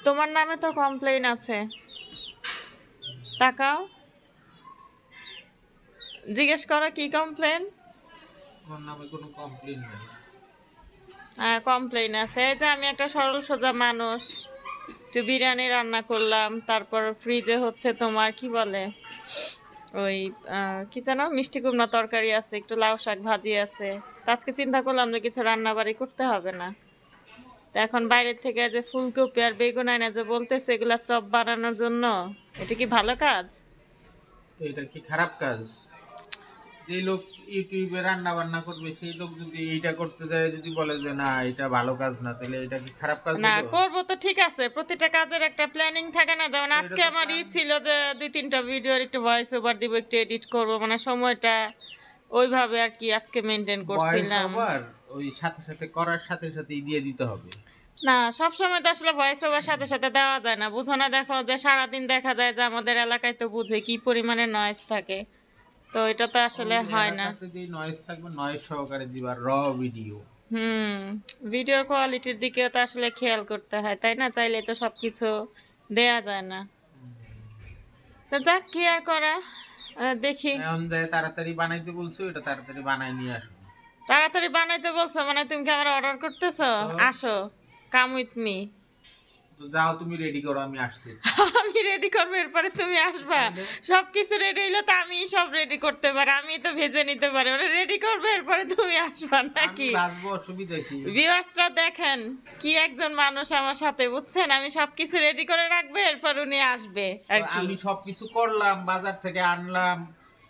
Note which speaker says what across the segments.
Speaker 1: তোমার নামে তো কমপ্লেইন আছে, তাকাও জিজ্ঞেস করো কি কমপ্লেইন।
Speaker 2: আমার নামে কোনো কমপ্লেইন নেই।
Speaker 1: হ্যাঁ কমপ্লেইন আছে, এই যে আমি একটা সরল সোজা মানুষ, একটু বিরিয়ানি রান্না করলাম, তারপর ফ্রিজে হচ্ছে তোমার কি বলে ওই কি যেন মিষ্টি কুমড়া তরকারি আছে, একটু লাউ শাক ভাজি আছে। তো আজকে চিন্তা করলাম যে কিছু রান্না বাড়ি করতে হবে না, তো এখন বাইরের থেকে যে ফুলকপি আর বেগুন আনে যে বলতেছে এগুলা চপ বানানোর জন্য, এটা কি ভালো কাজ?
Speaker 2: এটা কি খারাপ কাজ? যে লোক ইউটিউবে রান্না বান্না করবে সেই লোক যদি এইটা করতে যায়, যদি বলে যে না এটা ভালো কাজ না, তাহলে এটা কি খারাপ কাজ?
Speaker 1: না করবো তো ঠিক আছে, প্রতিটা কাজের একটা প্ল্যানিং থাকে না? যেমন আজকে আমার ছিল যে 2-3টা ভিডিওর একটু ভয়েস ওভার দিব, একটু এডিট করব, মানে সময়টা ওইভাবে আর কি আজকে মেইনটেইন করছিলাম।
Speaker 2: ওই সাথে সাথে করার সাথে সাথেই দিয়ে দিতে হবে
Speaker 1: না, সব সময় তো আসলে ভয়েস ওভার সাথে সাথে দেওয়া যায় না, বুঝো না? দেখো যে সারাদিন দেখা যায় যে আমাদের এলাকায় তো বুঝে কি পরিমাণে নয়েজ থাকে, তো এটা তো আসলে হয় না।
Speaker 2: যে নয়েজ থাকবে নয়েজ সহকারে দিবা র ভিডিও।
Speaker 1: ভিডিওর কোয়ালিটির দিকেও তো আসলে খেয়াল করতে হয়, তাই না? চাইলে তো সবকিছু দেয়া যায় না। তো যাক, কি আর করা, দেখি।
Speaker 2: এখন যে তাড়াতাড়ি বানাইতে বলছো, এটা তাড়াতাড়ি বানাই নিয়ে আসো।
Speaker 1: তাড়াতাড়ি বানাইতে বলছো মানে তুমি কি আমার অর্ডার করতেছো? আসো, কাম উইথ মি।
Speaker 2: তো যাও, তুমি রেডি করো, আমি আসতেছি।
Speaker 1: আমি রেডি করবো, এরপরে তুমি আসবা? সবকিছু রেডি হইলে তো আমি সব রেডি করতে পারি, আমি তো ভেজে নিতে পারি, ওরা রেডি করবে এরপরে তুমি আসবা নাকি?
Speaker 2: আসবো, অসুবিধা কি?
Speaker 1: ভিউয়ার্সরা দেখেন কি একজন মানুষ আমার সাথে, বুঝছেন? আমি সবকিছু রেডি করে রাখবে, এরপর উনি আসবে আর কি।
Speaker 2: আমি সবকিছু করলাম, বাজার থেকে আনলাম,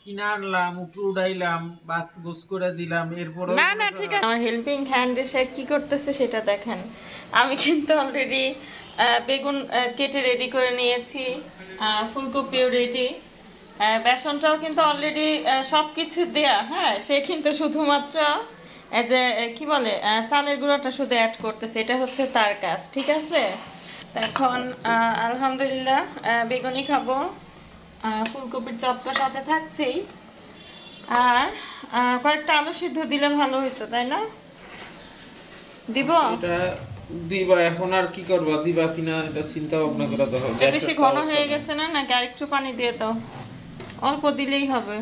Speaker 2: কিনে আনলাম, উপরে উঠাইলাম, বাস গোস করে দিলাম, এরপর
Speaker 1: না না ঠিক আছে। আমার হেল্পিং হ্যান্ড এসে কি করতেছে সেটা দেখেন। আমি কিন্তু অলরেডি বেগুন কেটে রেডি করে নিয়েছি, ফুলকপিও রেডি, বেসনটাও কিন্তু অলরেডি সবকিছু দেয়া। হ্যাঁ, সে কিন্তু শুধুমাত্র যে কি বলে চালের গুঁড়োটা শুধু অ্যাড করতেছে, এটা হচ্ছে তার কাজ, ঠিক আছে? এখন আলহামদুলিল্লাহ বেগুনি খাবো, ফুলকপির চপ তো সাথে থাকছেই, আর কয়েকটা আলু সিদ্ধ দিলে ভালো হতো, তাই না? দিব?
Speaker 2: এটা দিবা, এখন আর কি করবা, দিবা কিনা এটা চিন্তা ভাবনা করা দরকার।
Speaker 1: বেশি ঘন হয়ে গেছে না, নাকি আরেকটু পানি দিয়ে দাও? অল্প দিলেই হবে।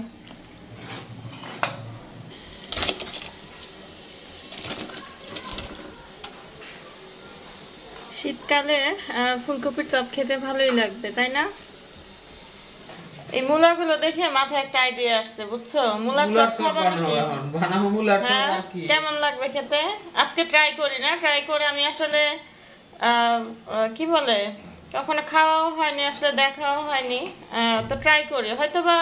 Speaker 1: শীতকালে ফুলকপির চপ খেতে ভালোই লাগবে, তাই না? এই মূলাগুলো দেখে মাথায় একটা আইডিয়া আসছে, বুঝছো? মূলার চপ
Speaker 2: বানাবো, মূলার চপ আর কি
Speaker 1: কেমন লাগবে খেতে? আজকে ট্রাই করি না, ট্রাই করে আমি আসলে কি বলে কখনো খাওয়াও হয়নি, আসলে দেখাও হয়নি, তো ট্রাই করি, হয়তোবা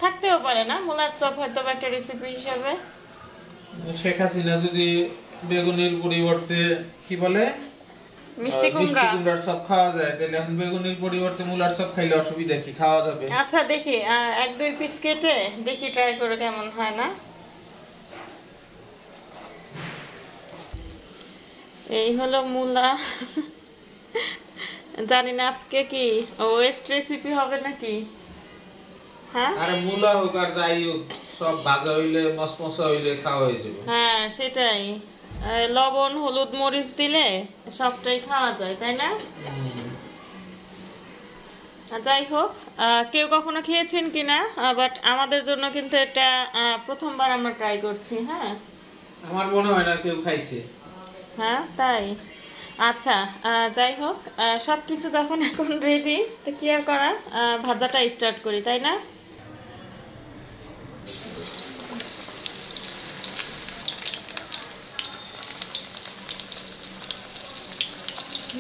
Speaker 1: থাকতেও পারে না মূলার চপ, হয়তোবা একটা রেসিপি হিসেবে।
Speaker 2: শেখ হাসিনা যদি বেগুনের পরিবর্তে কি বলে
Speaker 1: মিষ্টি কুমড়ার
Speaker 2: চপ খাওয়া যায়, তাহলে এখন বেগুনের পরিবর্তে মূলার চপ খাইলে অসুবিধা কি? খাওয়া যাবে।
Speaker 1: আচ্ছা দেখি 1-2 পিস কেটে দেখি ট্রাই করে কেমন হয় না। এই হলো মূলা। জানি না আজকে কি ওয়েস্ট রেসিপি হবে নাকি। হ্যাঁ
Speaker 2: আরে মূলা হোক আর যাই হোক, সব ভাজা হইলে মসমসা হইলে খাওয়া হয়ে যাবে।
Speaker 1: হ্যাঁ সেটাই, লবণ হলুদ মরিচ দিলে সবটাই খাওয়া যায়, তাই না? যাই হোক, কেউ কখনো খেয়েছেন কিনা, বাট আমাদের জন্য কিন্তু এটা প্রথমবার আমরা ট্রাই করছি। হ্যাঁ,
Speaker 2: আমার মনে হয় না কেউ খাইছে।
Speaker 1: হ্যাঁ তাই? আচ্ছা, যাই হোক, সবকিছু তখন এখন রেডি, তো কি আর করা, ভাজাটা স্টার্ট করি, তাই না?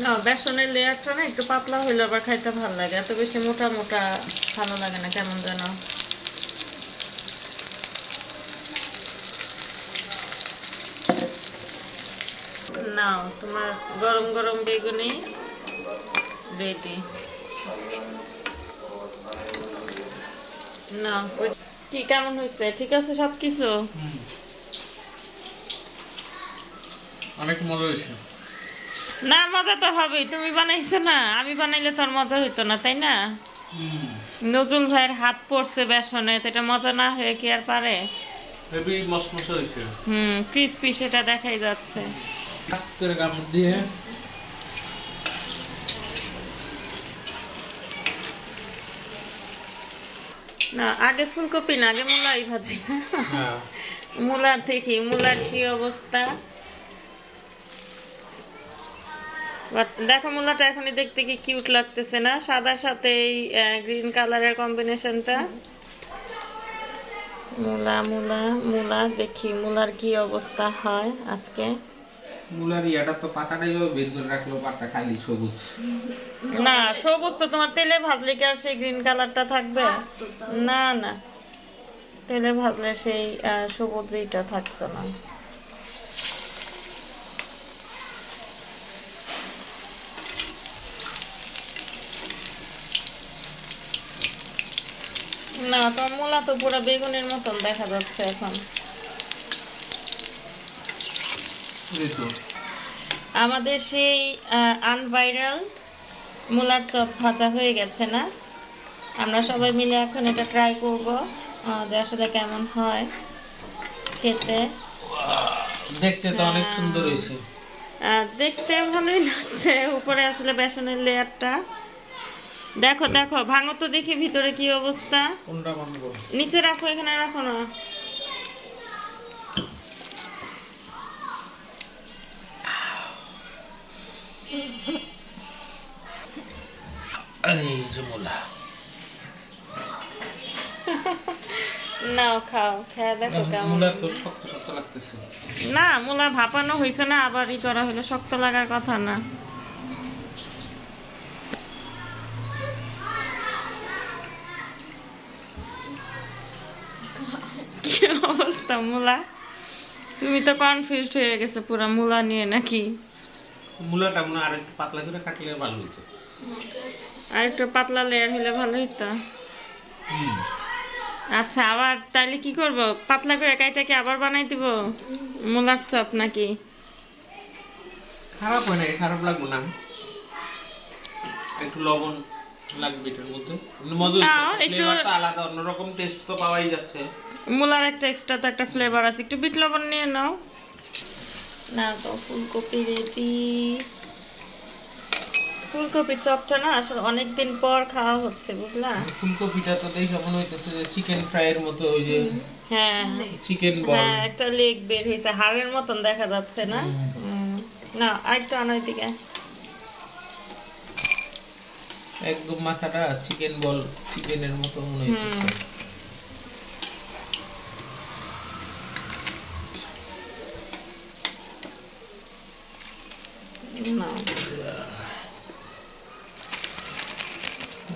Speaker 1: না, বেসনের লেয়ারটা না একটু পাতলা হইলে আবার খাইতে ভালো লাগে, এত বেশি মোটা মোটা ভালো লাগে না, কেমন যেন। নাও, তোমার গরম গরম বেগুনি রেডি। না কি কেমন হয়েছে? ঠিক আছে সবকিছু?
Speaker 2: অনেক মজা হয়েছে।
Speaker 1: না, মজা তো হবেই, তুমি বানাইছো না, আমি বানাইলে তোর মজা হইতো না, তাই না? নজরুল ভাইয়ের হাত পড়ছে বেসনে, এটা মজা না হয়ে কি আর পারে?
Speaker 2: হেভি মসমসা হয়েছে।
Speaker 1: ক্রিসপি, সেটা দেখাই যাচ্ছে।
Speaker 2: করে কামড় দিয়ে
Speaker 1: না আগে ফুলকপি না, আগে মূলাই ভাজি।
Speaker 2: হ্যাঁ
Speaker 1: মূলার দেখি মূলার কি অবস্থা। দেখো মূলাটা এখনই দেখতে কি কিউট লাগতেছে না, সাদার সাথে এই গ্রিন কালারের কম্বিনেশনটা। মূলা মূলা মূলা দেখি মূলার কি অবস্থা হয় আজকে।
Speaker 2: মূলার ইয়াটা তো পাতাটাই বের করে রাখলো, পাতা খালি সবুজ।
Speaker 1: না সবুজ তো তোমার তেলে ভাজলে কি আর সেই গ্রিন কালারটা থাকবে? না না, তেলে ভাজলে সেই সবুজ এইটা থাকতো না। না তোমার মূলা তো পুরো বেগুনের মতন দেখা যাচ্ছে এখন। আমাদের সেই আনভাইরাল মূলার চপ ভাজা হয়ে গেছে না? আমরা সবাই মিলে এখন এটা ট্রাই করব যে আসলে কেমন হয় খেতে।
Speaker 2: দেখতে তো অনেক সুন্দর হয়েছে।
Speaker 1: দেখতে ভালোই লাগছে, উপরে আসলে বেসনের লেয়ারটা। দেখো দেখো ভাঙো তো দেখি ভিতরে কি অবস্থা।
Speaker 2: কোনটা ভাঙবো?
Speaker 1: নিচে রাখো, এখানে রাখো না।
Speaker 2: এই যে মূলা।
Speaker 1: নাও খাও, খেয়ে দেখো কেমন।
Speaker 2: মূলা তো শক্ত শক্ত লাগতেছে।
Speaker 1: না মূলা ভাপানো হয়েছে না, আবার ই করা হলো, শক্ত লাগার কথা না। কি অবস্থা মূলা? তুমি তো কনফিউজড হয়ে গেছে পুরো মূলা নিয়ে নাকি?
Speaker 2: মূলাটা মনে আর একটু পাতলা করে কাটলে ভালো হতো।
Speaker 1: আর একটু পাতলা লেয়ার হলে ভালো হতো। আচ্ছা আবার তাইলে কি করব? পাতলা করে কাইটাকে আবার বানাই দিব মূলার চপ নাকি?
Speaker 2: খারাপ হয় না, খারাপ লাগবে না। একটু লবণ লাগবে এটার মধ্যে, মজা হচ্ছে। ফ্লেভারটা আলাদা, অন্যরকম টেস্ট তো পাওয়াই যাচ্ছে।
Speaker 1: মূলার একটা এক্সট্রা তো একটা ফ্লেভার আছে, একটু বিট লবণ নিয়ে নাও না। তো ফুলকপি রেডি। ফুলকপি চপটা না আসলে অনেকদিন পর খাওয়া হচ্ছে, বুঝলা?
Speaker 2: ফুলকপিটা তো দেখে মনে হইতেছে যে চিকেন ফ্রাই এর মতো, ওই যে
Speaker 1: হ্যাঁ
Speaker 2: চিকেন বল।
Speaker 1: হ্যাঁ একটা লেগ বের হয়েছে, হাড়ের মতন দেখা যাচ্ছে না? না আরেকটু আনো এদিকে।
Speaker 2: একদম মাথাটা চিকেন বল, চিকেনের মতো মনে হইতেছে।
Speaker 1: না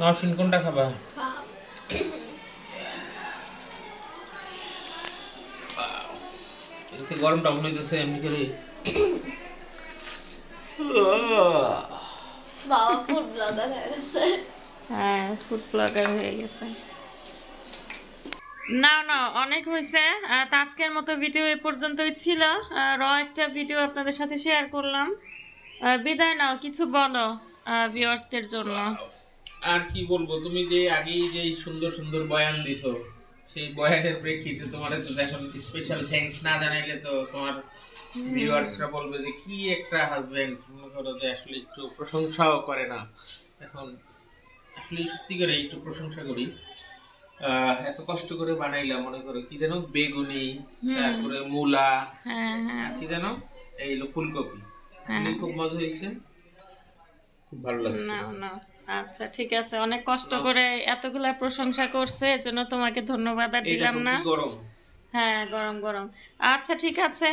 Speaker 2: নরসিন কোনটা খাবা? এতে গরমটা মনে হইতেছে এমনি করে।
Speaker 3: বাবা ফুড ব্লগার হয়ে গেছে।
Speaker 1: হ্যাঁ ফুড ব্লগার হয়ে গেছে। না না অনেক হয়েছে। তো আজকের মতো ভিডিও এ পর্যন্তই ছিল। একটা ভিডিও আপনাদের সাথে শেয়ার করলাম। বিদায় নাও, কিছু বলো ভিউয়ার্সদের জন্য।
Speaker 2: আর কি বলবো, তুমি যে আগেই যে সুন্দর সুন্দর বয়ান দিছো, সেই বয়ানের প্রেক্ষিতে তোমার তো এখন স্পেশাল থ্যাঙ্কস না জানাইলে তো তোমার ভিউয়ার্সরা বলবে যে কি একটা হাজবেন্ড, মনে করো যে আসলে একটু প্রশংসাও করে না। এখন আসলে সত্যি করে একটু প্রশংসা করি। এত কষ্ট করে বানাইলাম, মনে করো কি যেন বেগুনি, তারপরে মূলা, কি যেন এই ফুলকপি, খুব মজা হয়েছে, খুব ভালো লাগছে।
Speaker 1: না না আচ্ছা ঠিক আছে, অনেক কষ্ট করে এতগুলা প্রশংসা করছে, এজন্য তোমাকে ধন্যবাদ আর দিলাম না।
Speaker 2: গরম,
Speaker 1: হ্যাঁ গরম গরম। আচ্ছা ঠিক আছে,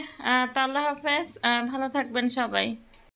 Speaker 1: আল্লাহ হাফেজ, ভালো থাকবেন সবাই।